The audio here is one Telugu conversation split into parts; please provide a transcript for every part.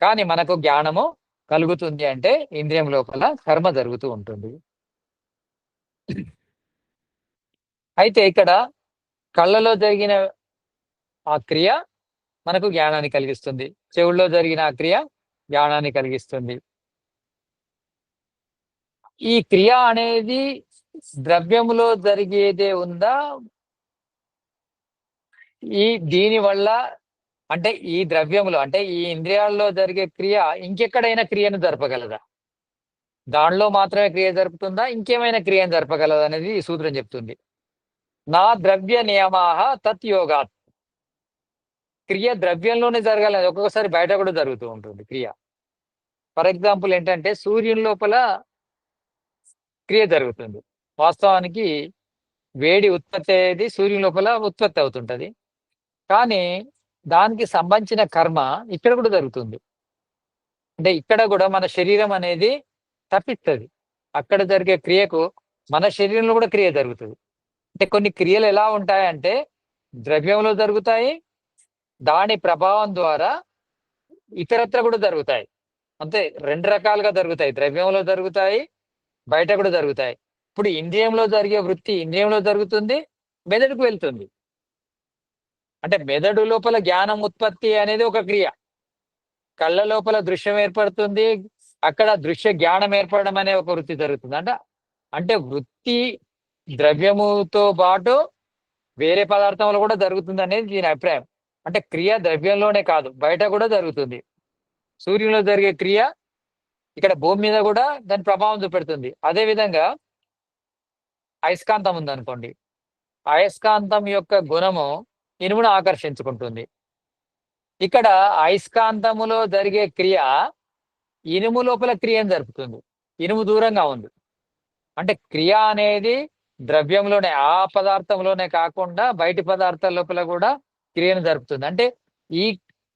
కానీ మనకు జ్ఞానము కలుగుతుంది అంటే ఇంద్రియం లోపల కర్మ జరుగుతూ ఉంటుంది. అయితే ఇక్కడ కళ్ళలో జరిగిన ఆ క్రియ మనకు జ్ఞానాన్ని కలిగిస్తుంది. చెవుల్లో జరిగిన ఆ క్రియ జ్ఞానాన్ని కలిగిస్తుంది. ఈ క్రియ అనేది ద్రవ్యములో జరిగేదే ఉందా? ఈ దీని వల్ల అంటే ఈ ద్రవ్యములో అంటే ఈ ఇంద్రియాల్లో జరిగే క్రియ ఇంకెక్కడైనా క్రియను జరపగలదా? దానిలో మాత్రమే క్రియ జరుపుతుందా? ఇంకేమైనా క్రియను జరపగలదా అనేది ఈ సూత్రం చెప్తుంది. నా ద్రవ్య నియమాః తత్ యోగాత్. క్రియ ద్రవ్యంలోనే జరగాలి. ఒక్కొక్కసారి బయట కూడా జరుగుతూ ఉంటుంది క్రియ. ఫర్ ఎగ్జాంపుల్ ఏంటంటే సూర్యుని లోపల క్రియ జరుగుతుంది. వాస్తవానికి వేడి ఉత్పత్తి అయ్యేది సూర్యుని లోపల ఉత్పత్తి అవుతుంటది. కానీ దానికి సంబంధించిన కర్మ ఇక్కడ కూడా జరుగుతుంది. అంటే ఇక్కడ కూడా మన శరీరం అనేది తప్పిస్తది. అక్కడ జరిగే క్రియకు మన శరీరంలో కూడా క్రియ జరుగుతది. అంటే కొన్ని క్రియలు ఎలా ఉంటాయంటే ద్రవ్యంలో జరుగుతాయి. దాని ప్రభావం ద్వారా ఇతరత్ర కూడా జరుగుతాయి. అంతే 2 రకాలుగా జరుగుతాయి. ద్రవ్యంలో జరుగుతాయి, బయట కూడా జరుగుతాయి. ఇప్పుడు ఇంద్రియంలో జరిగే వృత్తి ఇంద్రియంలో జరుగుతుంది, మెదడుకు వెళ్తుంది. అంటే మెదడు లోపల జ్ఞానం ఉత్పత్తి అనేది ఒక క్రియ. కళ్ళ లోపల దృశ్యం ఏర్పడుతుంది. అక్కడ దృశ్య జ్ఞానం ఏర్పడడం అనే ఒక వృత్తి జరుగుతుంది. అంటే వృత్తి ద్రవ్యముతో పాటు వేరే పదార్థంలో కూడా జరుగుతుంది అనేది దీని అభిప్రాయం. అంటే క్రియ ద్రవ్యంలోనే కాదు, బయట కూడా జరుగుతుంది. సూర్యునిలో జరిగే క్రియ ఇక్కడ భూమి మీద కూడా దాని ప్రభావం చూపెడుతుంది. అదే విధంగా అయస్కాంతం ఉందనుకోండి. అయస్కాంతం యొక్క గుణము ఇనుమును ఆకర్షించుకుంటుంది. ఇక్కడ అయస్కాంతములో జరిగే క్రియ ఇనుము లోపల క్రియను జరుపుతుంది. ఇనుము దూరంగా ఉంది. అంటే క్రియ అనేది ద్రవ్యంలోనే ఆ పదార్థంలోనే కాకుండా బయటి పదార్థాల లోపల కూడా క్రియను జరుపుతుంది. అంటే ఈ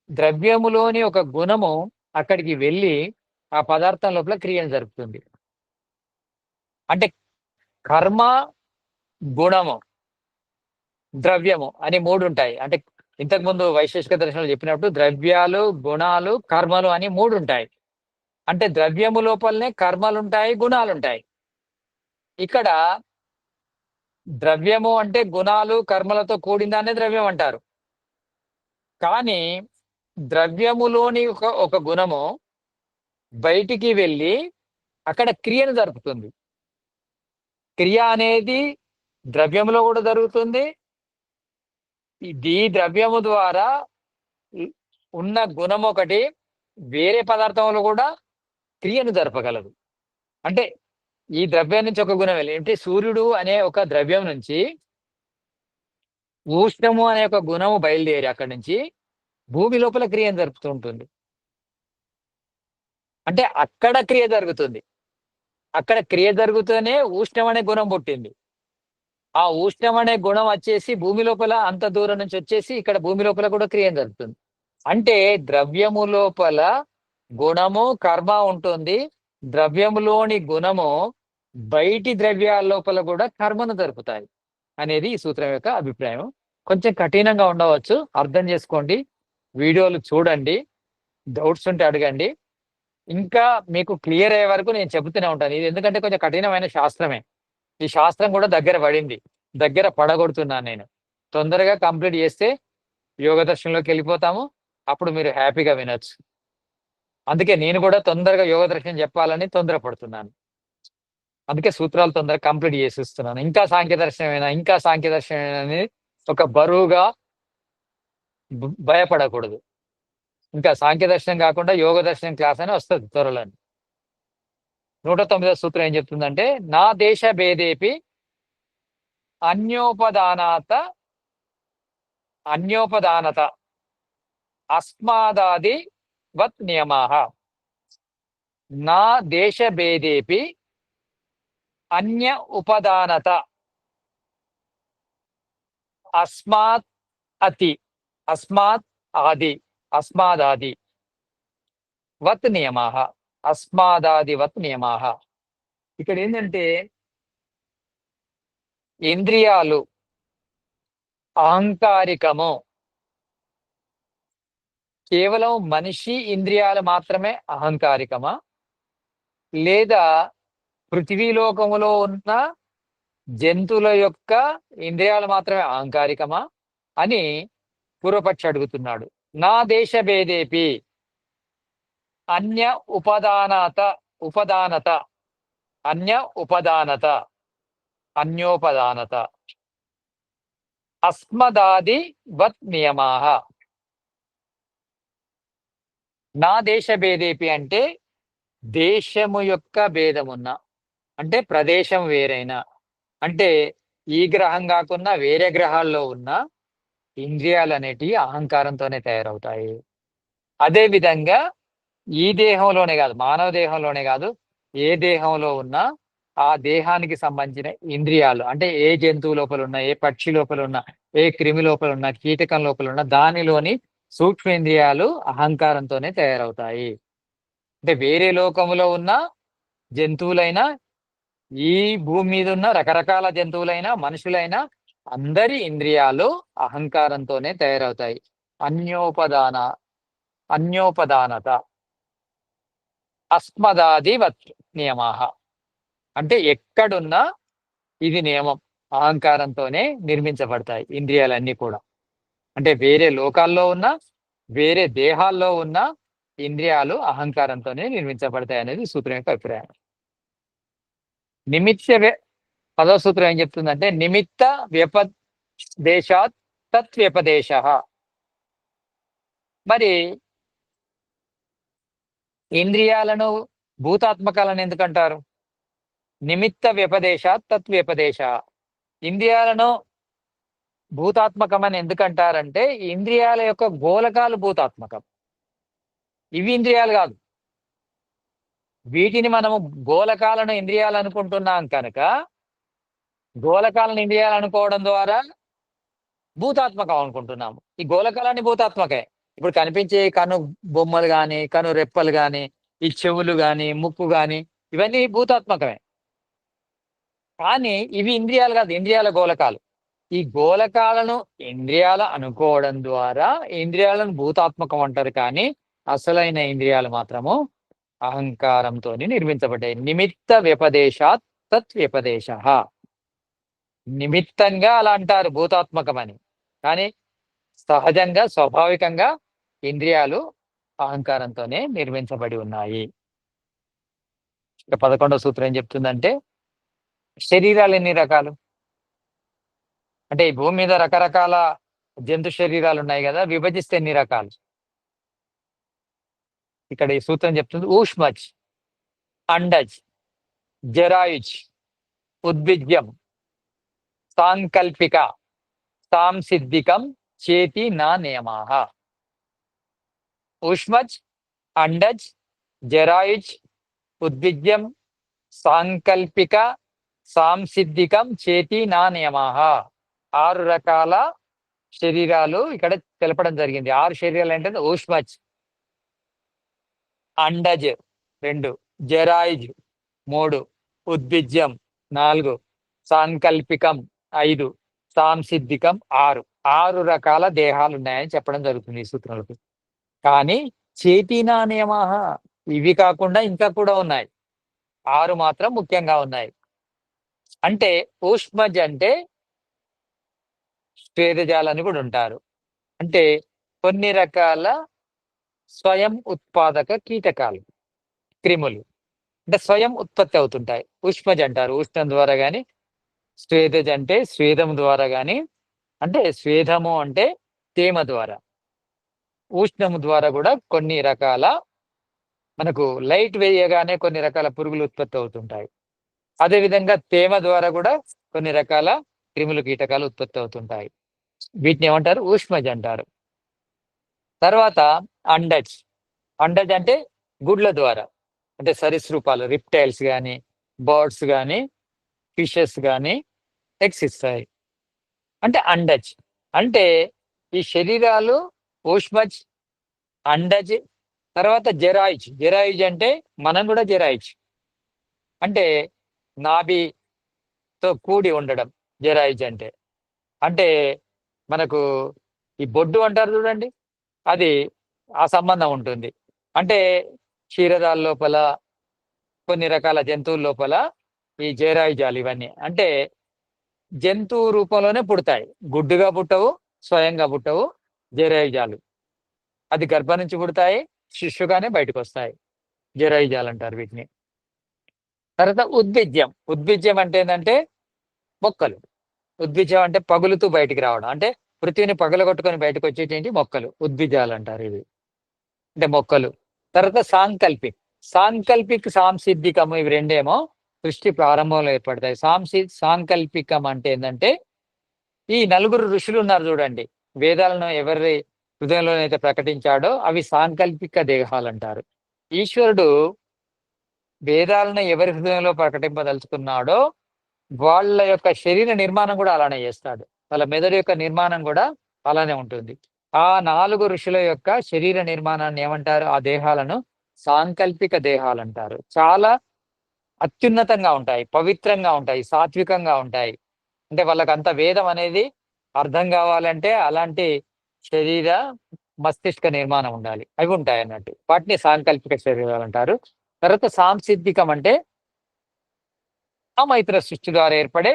ద్రవ్యములోని ఒక గుణము అక్కడికి వెళ్ళి ఆ పదార్థం లోపల క్రియను జరుపుతుంది. అంటే కర్మ, గుణము, ద్రవ్యము అని 3 ఉంటాయి. అంటే ఇంతకుముందు వైశేషిక దర్శనంలో చెప్పినప్పుడు ద్రవ్యాలు, గుణాలు, కర్మలు అని 3 ఉంటాయి. అంటే ద్రవ్యము లోపలనే కర్మలుంటాయి, గుణాలుంటాయి. ఇక్కడ ద్రవ్యము అంటే గుణాలు, కర్మలతో కూడిందాన్నే ద్రవ్యం అంటారు. కానీ ద్రవ్యములోని ఒక గుణము బయటికి వెళ్ళి అక్కడ క్రియను జరుపుతుంది. క్రియ అనేది ద్రవ్యములో కూడా జరుగుతుంది. ఈ ద్రవ్యము ద్వారా ఉన్న గుణం ఒకటి వేరే పదార్థంలో కూడా క్రియను జరపగలదు. అంటే ఈ ద్రవ్యం నుంచి ఒక గుణం వెళ్ళి అంటే సూర్యుడు అనే ఒక ద్రవ్యం నుంచి ఉష్ణము అనే ఒక గుణము బయలుదేరి అక్కడి నుంచి భూమి లోపల క్రియను జరుపుతూ ఉంటుంది. అంటే అక్కడ క్రియ జరుగుతుంది. అక్కడ క్రియ జరుగుతూనే ఉష్ణం అనే గుణం పుట్టింది. ఆ ఉష్ణం అనే గుణం వచ్చేసి భూమి లోపల అంత దూరం నుంచి వచ్చేసి ఇక్కడ భూమి లోపల కూడా క్రియ జరుగుతుంది. అంటే ద్రవ్యము లోపల గుణము, కర్మ ఉంటుంది. ద్రవ్యములోని గుణము బయటి ద్రవ్యాల లోపల కూడా కర్మను జరుపుతాయి అనేది ఈ సూత్రం యొక్క అభిప్రాయం. కొంచెం కఠినంగా ఉండవచ్చు, అర్థం చేసుకోండి. వీడియోలు చూడండి, డౌట్స్ ఉంటే అడగండి. ఇంకా మీకు క్లియర్ అయ్యే వరకు నేను చెబుతూనే ఉంటాను. ఇది ఎందుకంటే కొంచెం కఠినమైన శాస్త్రమే. ఈ శాస్త్రం కూడా దగ్గర పడింది. దగ్గర పడగొడుతున్నాను నేను. తొందరగా కంప్లీట్ చేస్తే యోగ దర్శనంలోకి వెళ్ళిపోతాము. అప్పుడు మీరు హ్యాపీగా వినొచ్చు. అందుకే నేను కూడా తొందరగా యోగ దర్శనం చెప్పాలని తొందరపడుతున్నాను. అందుకే సూత్రాలు తొందరగా కంప్లీట్ చేసేస్తున్నాను. ఇంకా సాంఖ్య దర్శనమేనా, ఇంకా సాంఖ్య దర్శనమేనా అని ఒక బరువుగా భయపడకూడదు. ఇంకా సాంఖ్య దర్శనం కాకుండా యోగ దర్శనం క్లాస్ అని వస్తుంది త్వరలో. 109వ సూత్రం ఏం చెప్తుందంటే నా దేశ భేదేపి అన్యోపదానాత అన్యోపదానత అస్మాదాది వత్ నియమాః. నా దేశ భేదేపి అన్య ఉపదానత అస్మాత్ అతి అస్మాత్ ఆది అస్మాదాది వత్ నియమాః. అస్మాదాది వత్ నియమాః. ఇక్కడ ఏంటంటే ఇంద్రియాలు అహంకారికము కేవలం మనిషి ఇంద్రియాలు మాత్రమే అహంకారికమా, లేదా పృథ్వీలోకములో ఉన్న జంతువుల యొక్క ఇంద్రియాలు మాత్రమే అహంకారికమా అని పూర్వపక్షి అడుగుతున్నాడు. నా దేశ భేదేపి అన్య ఉపదానత ఉపదానత అన్య ఉపదానత అన్యోపదానత అస్మదాది వత్ నియమాః. నా దేశ భేదేపి అంటే దేశము యొక్క భేదమున్న, అంటే ప్రదేశం వేరైనా, అంటే ఈ గ్రహం కాకుండా వేరే గ్రహాల్లో ఉన్న ఇంద్రియాలు అనేటివి అహంకారంతోనే తయారవుతాయి. అదే విధంగా ఈ దేహంలోనే కాదు, మానవ దేహంలోనే కాదు, ఏ దేహంలో ఉన్నా ఆ దేహానికి సంబంధించిన ఇంద్రియాలు, అంటే ఏ జంతువు లోపల ఉన్నా, ఏ పక్షి లోపల ఉన్నా, ఏ క్రిమి లోపల ఉన్నా, కీటకం లోపల ఉన్న దానిలోని సూక్ష్మేంద్రియాలు అహంకారంతోనే తయారవుతాయి. అంటే వేరే లోకములో ఉన్న జంతువులైనా, ఈ భూమి మీద ఉన్న రకరకాల జంతువులైనా, మనుషులైనా అందరి ఇంద్రియాలు అహంకారంతోనే తయారవుతాయి. అన్యోపదాన అన్యోపదానత అస్మదాదివత్ నియమాః. అంటే ఎక్కడున్నా ఇది నియమం, అహంకారంతోనే నిర్మించబడతాయి ఇంద్రియాలన్నీ కూడా. అంటే వేరే లోకాల్లో ఉన్న, వేరే దేహాల్లో ఉన్న ఇంద్రియాలు అహంకారంతోనే నిర్మించబడతాయి అనేది సూత్రం యొక్క అభిప్రాయం. నిమిత్త పదవ సూత్రం ఏం చెప్తుందంటే నిమిత్త వ్యపదేశాత్ తత్వ్యపదేశ. మరి ఇంద్రియాలను భూతాత్మకాలను ఎందుకంటారు? నిమిత్త వ్యపదేశాత్ తత్వ్యపదేశ. ఇంద్రియాలను భూతాత్మకమని ఎందుకంటారంటే ఇంద్రియాల యొక్క గోలకాలు భూతాత్మకం, ఇవి ఇంద్రియాలు కాదు. వీటిని మనము గోలకాలను ఇంద్రియాలు అనుకుంటున్నాం కనుక గోలకాలను ఇంద్రియాలు అనుకోవడం ద్వారా భూతాత్మకం అనుకుంటున్నాము. ఈ గోలకాలన్నీ భూతాత్మకే. ఇప్పుడు కనిపించే కను బొమ్మలు గాని, కను రెప్పలు గాని, ఈ చెవులు గాని, ముక్కు గాని, ఇవన్నీ భూతాత్మకమే. కానీ ఇవి ఇంద్రియాలు కాదు, ఇంద్రియాల గోలకాలు. ఈ గోలకాలను ఇంద్రియాలు అనుకోవడం ద్వారా ఇంద్రియాలను భూతాత్మకం అంటారు. కానీ అసలైన ఇంద్రియాలు మాత్రము అహంకారంతో నిర్మించబడ్డాయి. నిమిత్త వ్యపదేశాత్ తత్ వ్యపదేశ. నిమిత్తంగా అలా అంటారు భూతాత్మకమని, కానీ సహజంగా స్వాభావికంగా ఇంద్రియాలు అహంకారంతోనే నిర్మించబడి ఉన్నాయి. ఇక 11వ సూత్రం ఏం చెప్తుందంటే శరీరాలు ఎన్ని రకాలు? అంటే ఈ భూమి మీద రకరకాల జంతు శరీరాలు ఉన్నాయి కదా, విభజిస్తే ఎన్ని రకాలు? ఇక్కడ ఈ సూత్రం చెప్తుంది ఊష్మజ్, అండజ్, జరాయుజ్, ఉద్భిజ్యం, సాంకల్పిక, సాంసిద్ధికం, చేతి నా నియమాః. ఊష్మజ్, అండజ్, జరాయుజ్, ఉద్భిజ్యం, సాంకల్పిక, సాంసిద్ధికం, చేతి నా నియమాః. 6 రకాల శరీరాలు ఇక్కడ తెలపడం జరిగింది. 6 శరీరాలు ఏంటంటే ఊష్మజ్, అండజ్ 2, జరాయుజ్ 3, ఉద్భిజ్యం 4, సాంకల్పికం 5, సాంసిద్ధికం 6. 6 రకాల దేహాలు ఉన్నాయని చెప్పడం జరుగుతుంది ఈ సూత్రాలకు. కానీ చేతినా నియమాః ఇవి కాకుండా ఇంకా కూడా ఉన్నాయి. 6 మాత్రం ముఖ్యంగా ఉన్నాయి. అంటే ఊష్మజ్ అంటే స్వేదజాలని కూడా ఉంటారు. అంటే కొన్ని రకాల స్వయం ఉత్పాదక కీటకాలు, క్రిములు అంటే స్వయం ఉత్పత్తి అవుతుంటాయి. ఊష్మజ్ అంటారు. ఉష్ణం ద్వారా గాని, స్వేదజ్ అంటే స్వేదం ద్వారా గాని, అంటే స్వేదము అంటే తేమ ద్వారా, ఉష్ణము ద్వారా కూడా కొన్ని రకాల మనకు లైట్ వేయగానే కొన్ని రకాల పురుగులు ఉత్పత్తి అవుతుంటాయి. అదేవిధంగా తేమ ద్వారా కూడా కొన్ని రకాల క్రిములు కీటకాలు ఉత్పత్తి అవుతుంటాయి. వీటిని ఏమంటారు? ఊష్మజ్ అంటారు. తర్వాత అండజ్. అండజ్ అంటే గుడ్ల ద్వారా, అంటే సరీసృపాలు, రిప్టైల్స్ కానీ, బర్డ్స్ కానీ, ఫిషెస్ కానీ ఎగ్స్ ఇస్తాయి. అంటే అండజ్. అంటే ఈ శరీరాలు ఊష్మజ్, అండజ్, తర్వాత జరాయిజ్. జరాయిజ్ అంటే మనం కూడా జరాయిజ్ అంటే నాభితో కూడి ఉండడం జరాయిజ్ అంటే. అంటే మనకు ఈ బొడ్డు అంటారు చూడండి, అది ఆ సంబంధం ఉంటుంది. అంటే క్షీరదాల లోపల, కొన్ని రకాల జంతువుల లోపల ఈ జేరాయుజాలు ఇవన్నీ. అంటే జంతువు రూపంలోనే పుడతాయి. గుడ్డుగా పుట్టవు, స్వయంగా పుట్టవు జేరాయుజాలు. అది గర్భం నుంచి పుడతాయి, శిశువుగానే బయటకొస్తాయి. జేరాయుజాలంటారు వీటిని. తర్వాత ఉద్భిజ్యం. ఉద్భిజ్యం అంటే ఏందంటే మొక్కలు. ఉద్భిజ్యం అంటే పగులుతూ బయటికి రావడం. అంటే పృథ్వీని పగలగొట్టుకొని బయటకొచ్చేటేంటి మొక్కలు. ఉద్భిజాలంటారు ఇవి. అంటే మొక్కలు. తర్వాత సాంకల్పిక్. సాంకల్పిక్, సాంసిద్ధికము ఇవి రెండేమో సృష్టి ప్రారంభంలో ఏర్పడతాయి. సాంకల్పికం అంటే ఏందంటే, ఈ నలుగురు ఋషులున్నారు చూడండి. వేదాలను ఎవరి హృదయంలోనైతే ప్రకటించాడో అవి సాంకల్పిక దేహాలంటారు. ఈశ్వరుడు వేదాలను ఎవరి హృదయంలో ప్రకటింపదలుచుకున్నాడో వాళ్ళ యొక్క శరీర నిర్మాణం కూడా అలానే చేస్తాడు. వాళ్ళ మెదడు యొక్క నిర్మాణం కూడా అలానే ఉంటుంది. ఆ 4 ఋషుల యొక్క శరీర నిర్మాణాన్ని ఏమంటారు? ఆ దేహాలను సాంకల్పిక దేహాలంటారు. చాలా అత్యున్నతంగా ఉంటాయి, పవిత్రంగా ఉంటాయి, సాత్వికంగా ఉంటాయి. అంటే వాళ్ళకంత వేదం అనేది అర్థం కావాలంటే అలాంటి శరీర, మస్తిష్క నిర్మాణం ఉండాలి. అవి ఉంటాయన్నట్టు. వాటిని సాంకల్పిక శరీరాలంటారు. తర్వాత సాంసిద్ధికం అంటే అమైత్ర సృష్టి ద్వారా ఏర్పడే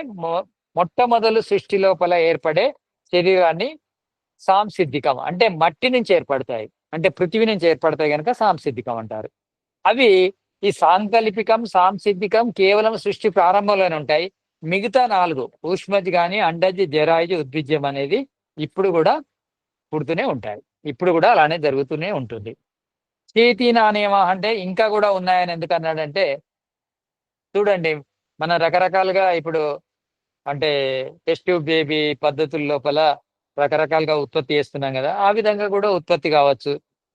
మొట్టమొదలు సృష్టి లోపల ఏర్పడే శరీరాన్ని సాంసిద్ధికం అంటే మట్టి నుంచి ఏర్పడతాయి. అంటే పృథివీ నుంచి ఏర్పడతాయి గనుక సాంసిద్ధికం అంటారు. అవి ఈ సాంకల్పికం, సాంసిద్ధికం కేవలం సృష్టి ప్రారంభంలోనే ఉంటాయి. మిగతా 4 ఊష్మజ్ గాని, అండజ్, జరాయుజ్, ఉద్భిజ్యం అనేది ఇప్పుడు గూడా పుడుతూనే ఉంటాయి. ఇప్పుడు గూడా అలానే జరుగుతూనే ఉంటుంది. చేతి నానేమా అంటే ఇంకా గూడా ఉన్నాయని ఎందుకన్నాడంటే, చూడండి మనం రకరకాలుగా ఇప్పుడు అంటే టెస్ట్ ట్యూబ్ బేబీ పద్ధతుల లోపల రకరకాలుగా ఉత్పత్తి చేస్తున్నాం గదా! ఆ విధంగా గూడా ఉత్పత్తి కావచ్చు.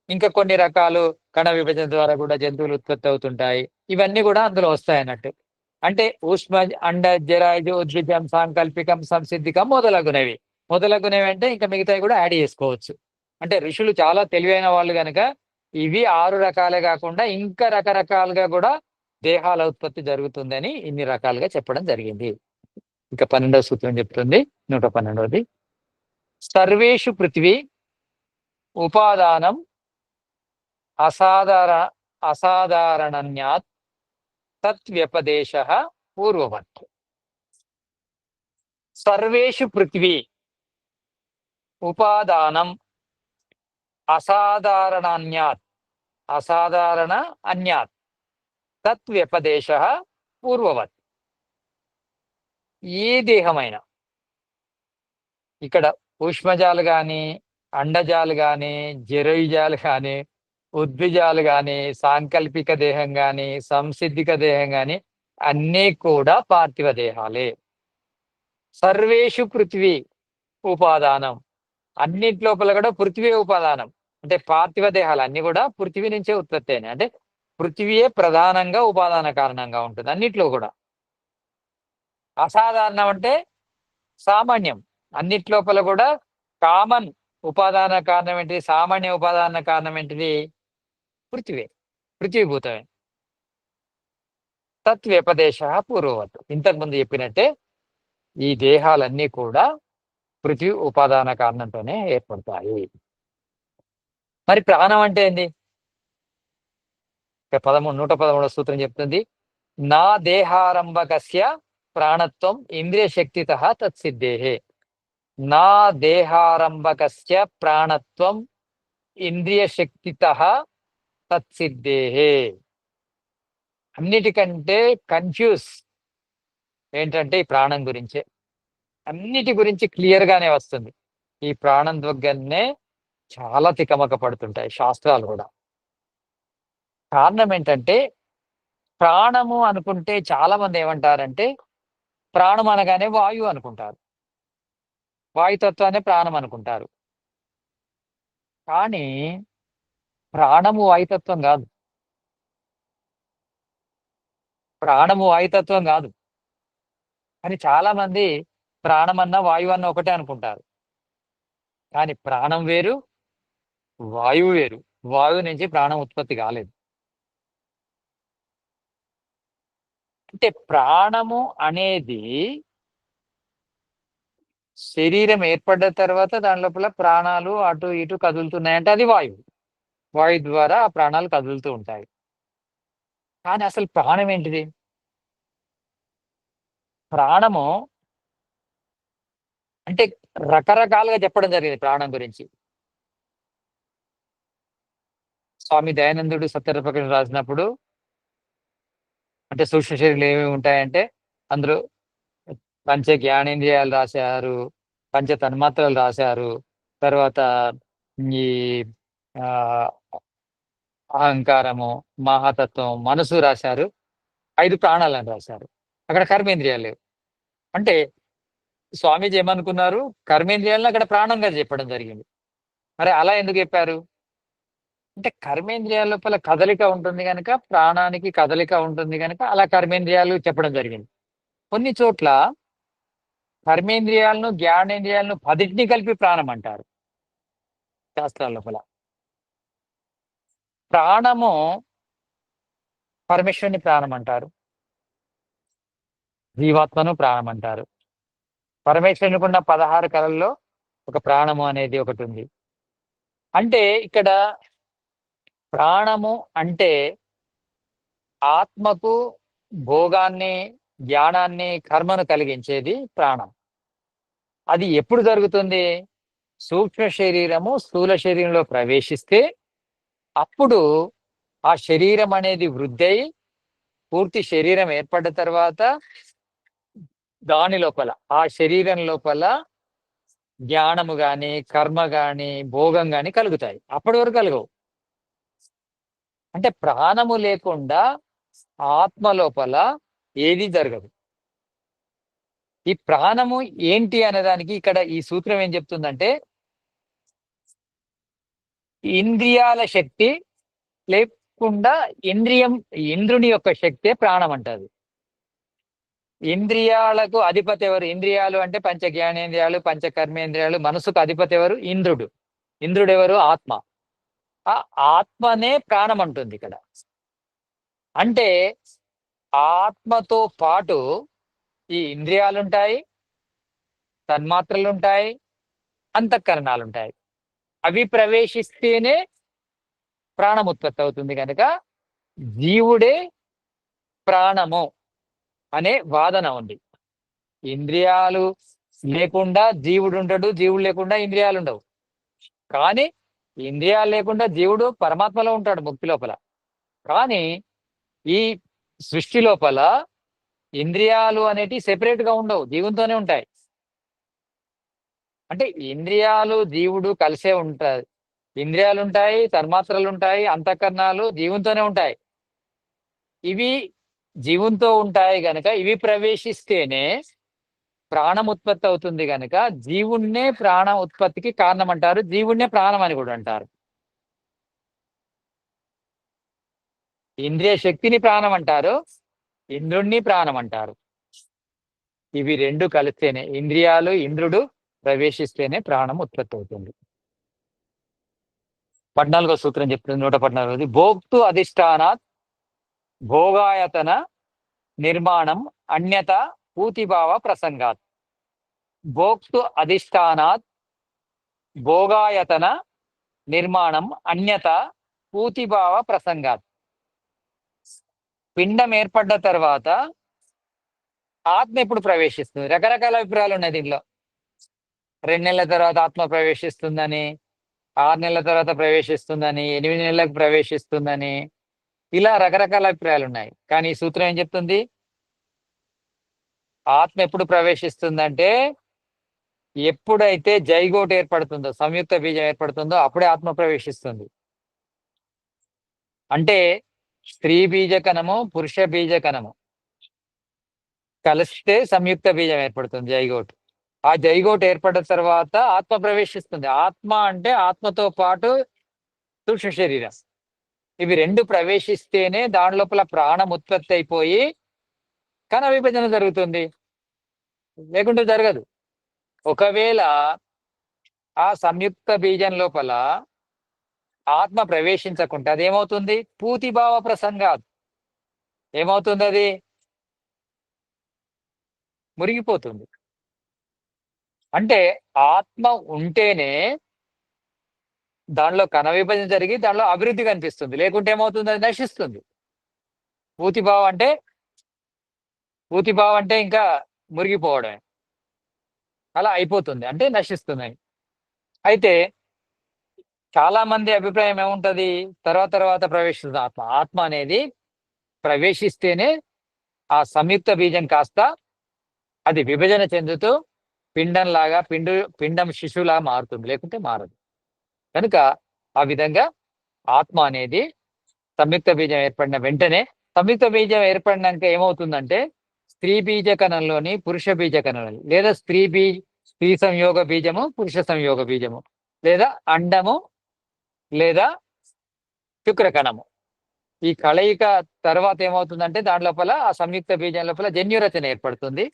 ఇంకా కొన్ని రకాలు కణ విభజన ద్వారా గూడా జంతువులు ఉత్పత్తి అవుతుంటాయి. ఇవన్నీ గూడా అందులో వస్తాయన్నట్టు. అంటే ఊష్మజ్, అండజ్, జరాయుజు, ఉద్భిజం, సాంకల్పికం, సంసిద్ధికం మొదలగునవి. మొదలగునవి అంటే ఇంకా మిగతావి గూడా యాడ్ చేసుకోవచ్చు. అంటే ఋషులు చాలా తెలివైన వాళ్ళు గనక ఇవి 6 రకాలే గాకుండా ఇంకా రకరకాలుగా గూడా దేహాల ఉత్పత్తి జరుగుతుందని ఇన్ని రకాలుగా చెప్పడం జరిగింది. ఇక 12వ సూత్రం చెప్తుంది. 112ది. సర్వేషు పృథివీ ఉపాదానం అసాధార అసాధారణన్యాత్ తద్వ్యపదేశః పూర్వవత్. సర్వేషు పృథివీ ఉపాదానం అసాధారణాన్యాత్ అసాధారణ అన్యాత్ తద్వ్యపదేశః పూర్వవత్. ఏ దేహమైనా ఇక్కడ ఊష్మజాలు గాని, అండజాలు గాని, జరైజాలు గాని, ఉద్భిజాలు గాని, సాంకల్పిక దేహం గాని, సంసిద్ధిక దేహం గాని అన్నీ కూడా పార్థివ దేహాలే. సర్వేషు పృథివీ ఉపాదానం. అన్నిటి లోపల కూడా పృథివీ ఉపాదానం. అంటే పార్థివ దేహాలు అన్నీ కూడా పృథివీ నుంచే ఉత్పత్తి అయినాయి. అంటే పృథివీయే ప్రధానంగా ఉపాదాన కారణంగా ఉంటుంది అన్నిట్లో కూడా. అసాధారణం అంటే సామాన్యం. అన్నిటి లోపల కూడా కామన్ ఉపాదాన కారణం ఏంటిది? సామాన్య ఉపాదాన కారణం ఏంటిది? పృథివే. పృథ్వీభూతమే. తత్వ్యపదేశః పూర్వవత్. ఇంతకుముందు చెప్పినట్టే ఈ దేహాలన్నీ కూడా పృథివీ ఉపాదాన కారణంతోనే ఏర్పడతాయి. మరి ప్రాణం అంటే ఏంది? 113వ సూత్రం చెప్తుంది. నా దేహారంభకస్య ప్రాణత్వం ఇంద్రియ శక్తితః తత్సిద్ధేహే. నా దేహారంభకస్య ప్రాణత్వం ఇంద్రియ శక్తితః తత్సిద్ధేహే. అన్నిటికంటే కన్ఫ్యూజ్ ఏంటంటే ఈ ప్రాణం గురించే. అన్నిటి గురించి క్లియర్ గానే వస్తుంది. ఈ ప్రాణం దగ్గరనే చాలా తికమక పడుతుంటాయి శాస్త్రాలు కూడా. కారణం ఏంటంటే ప్రాణము అనుకుంటే చాలా మంది ఏమంటారంటే ప్రాణం అనగానే వాయువు అనుకుంటారు. వాయుతత్వాన్ని ప్రాణం అనుకుంటారు. కానీ ప్రాణము వాయుతత్వం గాదు. ప్రాణము వాయుతత్వం గాదు. కానీ చాలా మంది ప్రాణమన్నా, వాయువన్నా ఒకటే అనుకుంటారు. కానీ ప్రాణం వేరు, వాయువు వేరు. వాయువు నుంచి ప్రాణం ఉత్పత్తి కాలేదు. అంటే ప్రాణము అనేది శరీరం ఏర్పడ్డ తర్వాత దాని లోపల ప్రాణాలు అటు ఇటు కదులుతున్నాయంటే అది వాయువు. వాయు ద్వారా ఆ ప్రాణాలు కదులుతూ ఉంటాయి. కానీ అసలు ప్రాణం ఏంటిది? ప్రాణము అంటే రకరకాలుగా చెప్పడం జరిగింది ప్రాణం గురించి. స్వామి దయానందుడు సత్యనారాయణ ప్రకటన రాసినప్పుడు అంటే సూక్ష్మ శరీరాలు ఏమేమి ఉంటాయంటే అందులో పంచ జ్ఞానేంద్రియాలు రాశారు. పంచ తన్మాత్రలు రాశారు. తర్వాత ఈ ఆహ్, అహంకారము, మహాతత్వం, మనసు రాశారు. 5 ప్రాణాలని రాశారు. అక్కడ కర్మేంద్రియాలు లేవు. అంటే స్వామీజీ ఏమనుకున్నారు? కర్మేంద్రియాలను అక్కడ ప్రాణంగా చెప్పడం జరిగింది. మరి అలా ఎందుకు చెప్పారు? అంటే కర్మేంద్రియాల లోపల కదలిక ఉంటుంది గనక, ప్రాణానికి కదలిక ఉంటుంది గనక అలా కర్మేంద్రియాలు చెప్పడం జరిగింది. కొన్ని చోట్ల కర్మేంద్రియాలను, జ్ఞానేంద్రియాలను 10టిని కలిపి ప్రాణం అంటారు శాస్త్రాల లోపల. ప్రాణము పరమేశ్వరుని ప్రాణం అంటారు. జీవాత్మను ప్రాణం అంటారు. పరమేశ్వరునికున్న 16 కళల్లో ఒక ప్రాణము అనేది ఒకటుంది. అంటే ఇక్కడ ప్రాణము అంటే ఆత్మకు భోగాన్ని, జ్ఞానాన్ని, కర్మను కలిగించేది ప్రాణం. అది ఎప్పుడు జరుగుతుంది? సూక్ష్మ శరీరము స్థూల శరీరంలో ప్రవేశిస్తే అప్పుడు ఆ శరీరం అనేది వృద్ధయి పూర్తి శరీరం ఏర్పడ్డ తర్వాత దాని లోపల ఆ శరీరం లోపల జ్ఞానము గాని, కర్మ గాని, భోగం గాని కలుగుతాయి. అప్పటి వరకు కలగవు. అంటే ప్రాణము లేకుండా ఆత్మ లోపల ఏది జరగదు. ఈ ప్రాణము ఏంటి అనేదానికి ఇక్కడ ఈ సూత్రం ఏం చెప్తుందంటే, ఇంద్రియాల శక్తి లేకుండా ఇంద్రుని యొక్క శక్తే ప్రాణం అంటది. ఇంద్రియాలకు అధిపతి ఎవరు? ఇంద్రియాలు అంటే పంచ జ్ఞానేంద్రియాలు, పంచ కర్మేంద్రియాలు, మనసుకు అధిపతి ఎవరు? ఇంద్రుడు. ఇంద్రుడెవరు? ఆత్మ. ఆ ఆత్మనే ప్రాణం అంటుంది ఇక్కడ. అంటే ఆత్మతో పాటు ఈ ఇంద్రియాలుంటాయి, తన్మాత్రలుంటాయి, అంతఃకరణాలుంటాయి. అవి ప్రవేశిస్తేనే ప్రాణం ఉత్పత్తి అవుతుంది గనక జీవుడే ప్రాణము అనే వాదన ఉంది. ఇంద్రియాలు లేకుండా జీవుడుండడు. జీవుడు లేకుండా ఇంద్రియాలుండవు. కానీ ఇంద్రియాలు లేకుండా జీవుడు పరమాత్మలో ఉంటాడు ముక్తి లోపల. కానీ ఈ సృష్టి లోపల ఇంద్రియాలు అనేటివి సెపరేట్‌గా ఉండవు. జీవునితోనే ఉంటాయి. అంటే ఇంద్రియాలు, జీవుడు కలిసే ఉంటాయి. ఇంద్రియాలుంటాయి, తన్మాత్రలుంటాయి, అంతఃకరణాలు జీవునితోనే ఉంటాయి. ఇవి జీవంతో ఉంటాయి గనక ఇవి ప్రవేశిస్తేనే ప్రాణం ఉత్పత్తి అవుతుంది గనక జీవుడినే ప్రాణ ఉత్పత్తికి కారణమంటారు. జీవుడినే ప్రాణం అని గూడా అంటారు. ఇంద్రియ శక్తిని ప్రాణం అంటారు. ఇంద్రుడిని ప్రాణం అంటారు. ఇవి 2 కలిస్తేనే ఇంద్రియాలు, ఇంద్రుడు ప్రవేశిస్తేనే ప్రాణం ఉత్పత్తి అవుతుంది. 14వ సూత్రం చెప్తుంది 114ది. భోక్తృ అధిష్టానాత్ భోగాయతన నిర్మాణం అన్యత పూతిభావ ప్రసంగాత్. భోక్తృ అధిష్టానాత్ భోగాయతన నిర్మాణం అన్యత పూతిభావ ప్రసంగాత్. పిండం ఏర్పడ్డ తర్వాత ఆత్మ ఎప్పుడు ప్రవేశిస్తుంది? రకరకాల అభిప్రాయాలు ఉన్నాయి దీంట్లో. 2 నెలల తర్వాత ఆత్మ ప్రవేశిస్తుందని, 6 నెలల తర్వాత ప్రవేశిస్తుందని, 8 నెలలకు ప్రవేశిస్తుందని, ఇలా రకరకాల అభిప్రాయాలున్నాయి. కానీ ఈ సూత్రం ఏం చెప్తుంది? ఆత్మ ఎప్పుడు ప్రవేశిస్తుందంటే, ఎప్పుడైతే జైగోట్ ఏర్పడుతుందో, సంయుక్త బీజం ఏర్పడుతుందో అప్పుడే ఆత్మ ప్రవేశిస్తుంది. అంటే స్త్రీ బీజకణము, పురుష బీజకణము కలిస్తే సంయుక్త బీజం ఏర్పడుతుంది జైగోట్. ఆ జైగోట్ ఏర్పడిన తర్వాత ఆత్మ ప్రవేశిస్తుంది. ఆత్మ అంటే ఆత్మతో పాటు సూక్ష్మ శరీరం. ఇవి 2 ప్రవేశిస్తేనే దాని లోపల ప్రాణం ఉత్పత్తి అయిపోయి కణ విభజన జరుగుతుంది. లేకుంటే జరగదు. ఒకవేళ ఆ సంయుక్త బీజం లోపల ఆత్మ ప్రవేశించకుంటే అదేమవుతుంది? పూతిభావ ప్రసంగాత్. ఏమవుతుందది? మురిగిపోతుంది. అంటే ఆత్మ ఉంటేనే దానిలో కణ విభజన జరిగి దానిలో అభివృద్ధి కనిపిస్తుంది. లేకుంటే ఏమవుతుంది? అది నశిస్తుంది. పూతిభావం అంటే ఇంకా మురిగిపోవడమే. అలా అయిపోతుంది. అంటే నశిస్తున్నాయి. అయితే చాలా మంది అభిప్రాయం ఏముంటది? తర్వాత ప్రవేశిస్తుంది ఆత్మ. ఆత్మ అనేది ప్రవేశిస్తేనే ఆ సంయుక్త బీజం కాస్త అది విభజన చెందుతూ పిండంలాగా పిండం శిశువులాగా మారుతుంది. లేకుంటే మారదు. కనుక ఆ విధంగా ఆత్మ అనేది సంయుక్త బీజం ఏర్పడిన వెంటనే సంయుక్త బీజం ఏర్పడినాక ఏమవుతుందంటే స్త్రీ బీజ కణంలోని పురుష బీజ కణాలు లేదా స్త్రీ సంయోగ బీజము, పురుష సంయోగ బీజము, లేదా అండము లేదా శుక్ర కణము. ఈ కలయిక తర్వాత ఏమవుతుందంటే దాని లోపల ఆ సంయుక్త బీజం లోపల జన్యు రచన ఏర్పడుతుంది.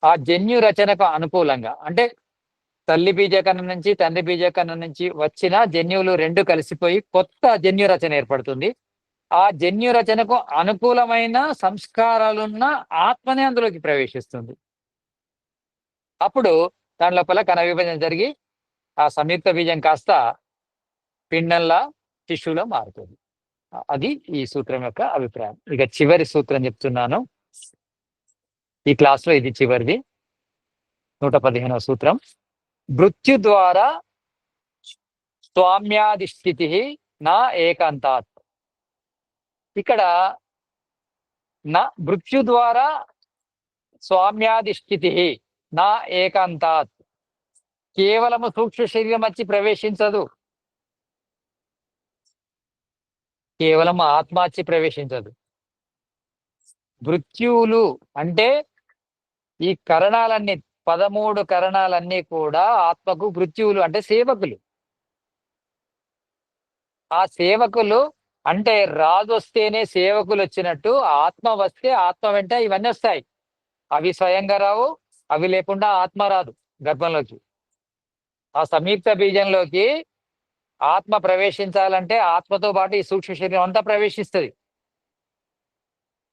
ఆ జన్యు రచనకు అనుకూలంగా అంటే తల్లి బీజకణం నుంచి తండ్రి బీజకణం నుంచి వచ్చిన జన్యువులు రెండు కలిసిపోయి కొత్త జన్యు రచన ఏర్పడుతుంది. ఆ జన్యు రచనకు అనుకూలమైన సంస్కారాలున్న ఆత్మనే అందులోకి ప్రవేశిస్తుంది. అప్పుడు దాని లోపల కణ విభజన జరిగి ఆ సంయుక్త బీజం కాస్త పిండంలా శిశువులో మారుతుంది. అది ఈ సూత్రం యొక్క అభిప్రాయం. ఇక చివరి సూత్రం చెప్తున్నాను. ఈ క్లాస్ లో ఇది చివరిది, 115వ సూత్రం. మృత్యు ద్వారా స్వామ్యాధిస్థితి నా ఏకాంతాత్. ఇక్కడ నా మృత్యు ద్వారా స్వామ్యాధిస్థితి నా ఏకాంతాత్. కేవలము సూక్ష్మ శరీరం వచ్చి ప్రవేశించదు, కేవలం ఆత్మ వచ్చి ప్రవేశించదు. మృత్యువులు అంటే ఈ కరణాలన్నీ 13 కరణాలన్నీ కూడా ఆత్మకు మృత్యువులు అంటే సేవకులు. ఆ సేవకులు అంటే రాజు వస్తేనే సేవకులు వచ్చినట్టు ఆత్మ వస్తే ఆత్మ వెంట ఇవన్నీ వస్తాయి. అవి స్వయంగా రావు, అవి లేకుండా ఆత్మ రాదు గర్భంలోకి. ఆ సంయుక్త బీజంలోకి ఆత్మ ప్రవేశించాలంటే ఆత్మతో పాటు ఈ సూక్ష్మ శరీరం అంతా ప్రవేశిస్తుంది.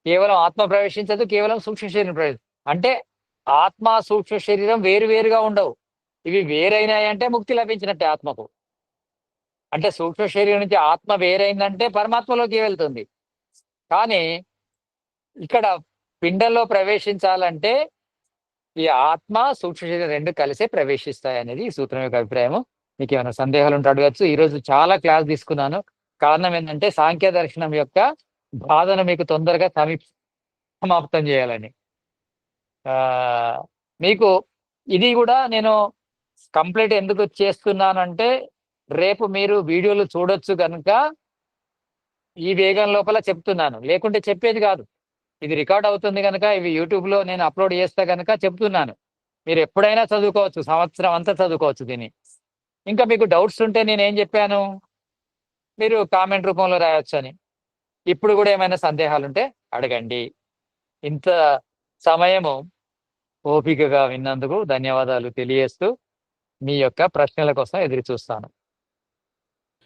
కేవలం ఆత్మ ప్రవేశించదు, కేవలం సూక్ష్మ శరీరం అంటే ఆత్మ సూక్ష్మ శరీరం వేరుగా ఉండవు. ఇవి వేరైనాయంటే ముక్తి లభించినట్టే ఆత్మకు. అంటే సూక్ష్మ శరీరం నుంచి ఆత్మ వేరైందంటే పరమాత్మలోకి వెళ్తుంది. కానీ ఇక్కడ పిండంలో ప్రవేశించాలంటే ఈ ఆత్మ సూక్ష్మ శరీరం రెండు కలిసే ప్రవేశిస్తాయి అనేది ఈ సూత్రం యొక్క అభిప్రాయము. మీకు ఏమైనా సందేహాలు ఉంటే అడగచ్చు. ఈరోజు చాలా క్లాస్ తీసుకున్నాను. కారణం ఏంటంటే సాంఖ్య దర్శనం యొక్క బాధను మీకు తొందరగా సమాప్తం చేయాలని. మీకు ఇది కూడా నేను కంప్లీట్ ఎందుకు చేస్తున్నానంటే రేపు మీరు వీడియోలు చూడొచ్చు కనుక ఈ వేగం లోపల చెప్తున్నాను. లేకుంటే చెప్పేది కాదు. ఇది రికార్డ్ అవుతుంది కనుక ఇవి యూట్యూబ్లో నేను అప్లోడ్ చేస్తా కనుక చెప్తున్నాను. మీరు ఎప్పుడైనా చదువుకోవచ్చు, సంవత్సరం అంతా చదువుకోవచ్చు దీన్ని. ఇంకా మీకు డౌట్స్ ఉంటే నేనేం చెప్పాను మీరు కామెంట్ రూపంలో రాయొచ్చు అని. ఇప్పుడు కూడా ఏమైనా సందేహాలు ఉంటే అడగండి. ఇంత సమయము ఓపికగా విన్నందుకు ధన్యవాదాలు తెలియజేస్తూ మీ యొక్క ప్రశ్నల కోసం ఎదురు చూస్తాను.